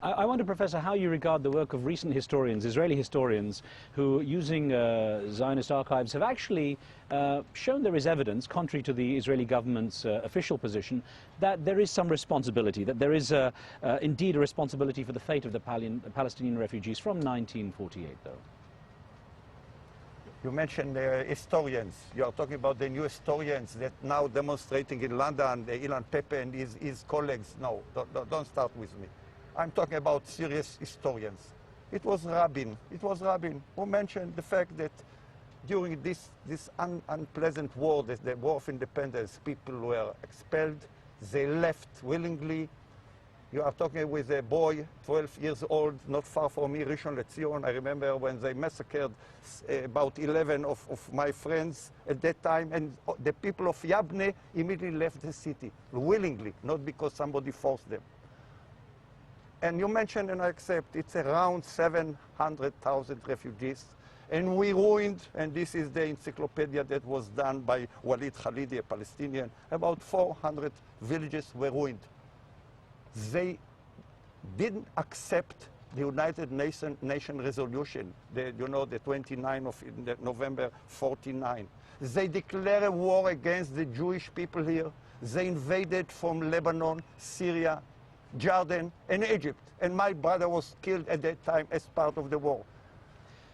I wonder, Professor, how you regard the work of recent historians, Israeli historians, who, using Zionist archives, have actually shown there is evidence, contrary to the Israeli government's official position, that there is some responsibility, that there is indeed a responsibility for the fate of the Palestinian refugees from 1948, though. You mentioned historians. You are talking about the new historians that now demonstrating in London, Ilan Pepe and his colleagues. No, don't start with me. I'm talking about serious historians. It was Rabin who mentioned the fact that during this unpleasant war, the war of independence, people were expelled, they left willingly. You are talking with a boy, 12 years old, not far from me, Rishon LeZion. I remember when they massacred about 11 of my friends at that time, and the people of Yabne immediately left the city, willingly, not because somebody forced them. And you mentioned, and I accept, it's around 700,000 refugees. And we ruined, and this is the encyclopedia that was done by Walid Khalidi, a Palestinian, about 400 villages were ruined. They didn't accept the United Nations resolution, the 29th of November 49. They declared a war against the Jewish people here. They invaded from Lebanon, Syria, Jordan, and Egypt. And my brother was killed at that time as part of the war.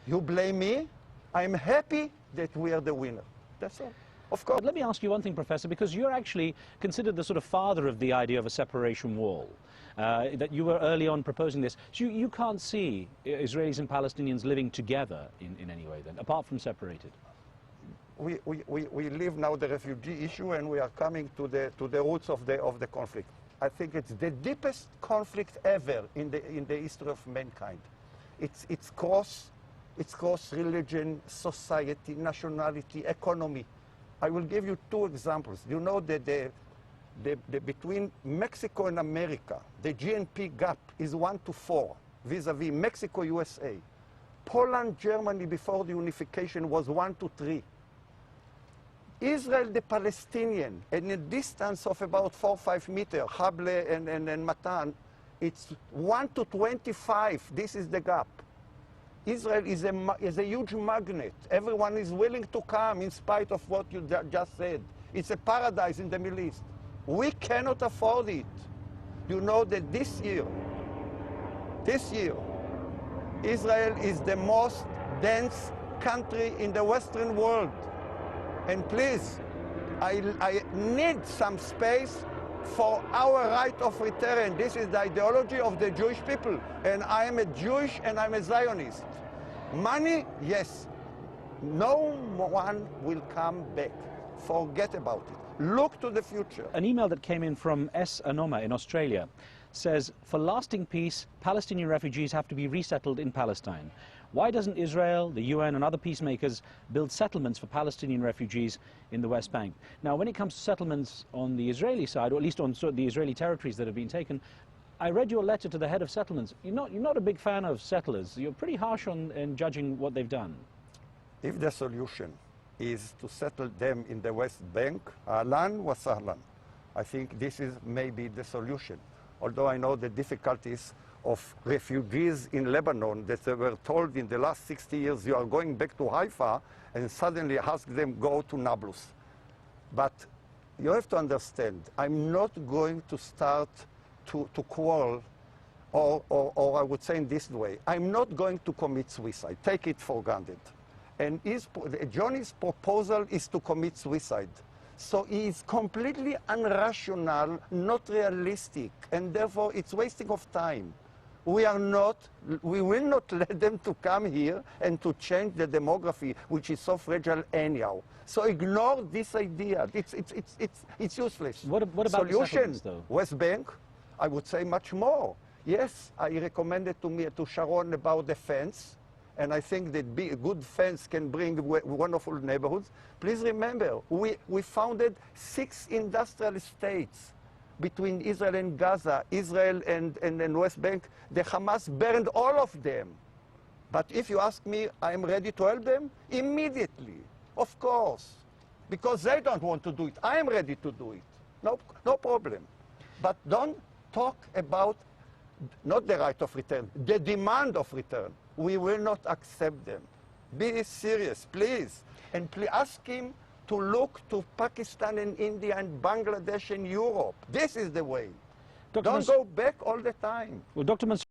You blame me? I'm happy that we are the winner. That's all. Of course. But let me ask you one thing, Professor, because you're actually considered the sort of father of the idea of a separation wall, that you were early on proposing this. So you can't see Israelis and Palestinians living together in any way then, apart from separated? We leave now the refugee issue and we are coming to the roots of the conflict. I think it's the deepest conflict ever in the history of mankind. It's cross religion, society, nationality, economy. I will give you two examples. You know that between Mexico and America, the GNP gap is 1 to 4 vis-a-vis Mexico, USA. Poland, Germany before the unification was 1 to 3. Israel, the Palestinian, in a distance of about 4 or 5 meters, Hable and Matan, it's 1 to 25. This is the gap. Israel is a huge magnet. Everyone is willing to come in spite of what you just said. It's a paradise in the Middle East. We cannot afford it. You know that this year, Israel is the most dense country in the Western world. And please, I need some space for our right of return. This is the ideology of the Jewish people. And I am a Jewish and I'm a Zionist. Money, yes. No one will come back. Forget about it. Look to the future. An email that came in from S. Anoma in Australia says, for lasting peace, Palestinian refugees have to be resettled in Palestine. Why doesn't Israel, the UN and other peacemakers build settlements for Palestinian refugees in the West Bank? Now, when it comes to settlements on the Israeli side, or at least on the Israeli territories that have been taken, I read your letter to the head of settlements. You're not a big fan of settlers. You're pretty harsh in judging what they've done. If the solution is to settle them in the West Bank, ahlan wa sahlan, I think this is maybe the solution. Although I know the difficulties of refugees in Lebanon that they were told in the last 60 years you are going back to Haifa and suddenly ask them go to Nablus. But you have to understand, I'm not going to start to quarrel or I would say in this way, I'm not going to commit suicide. Take it for granted. And Johnny's proposal is to commit suicide. So it's completely irrational, not realistic, and therefore it's wasting of time. We will not let them to come here and to change the demography, which is so fragile anyhow. So ignore this idea. It's useless. What about solution? Though? West Bank, I would say much more. Yes, I recommended to Sharon about the fence, and I think that a good fence can bring wonderful neighborhoods. Please remember, we founded 6 industrial states between Israel and Gaza, Israel and West Bank. The Hamas burned all of them. But if you ask me, I'm ready to help them immediately, of course, because they don't want to do it. I am ready to do it, no problem. But don't talk about not the right of return, the demand of return. We will not accept them. Be serious, please. And please ask him to look to Pakistan and India and Bangladesh and Europe. This is the way. Don't go back all the time. Well, Dr.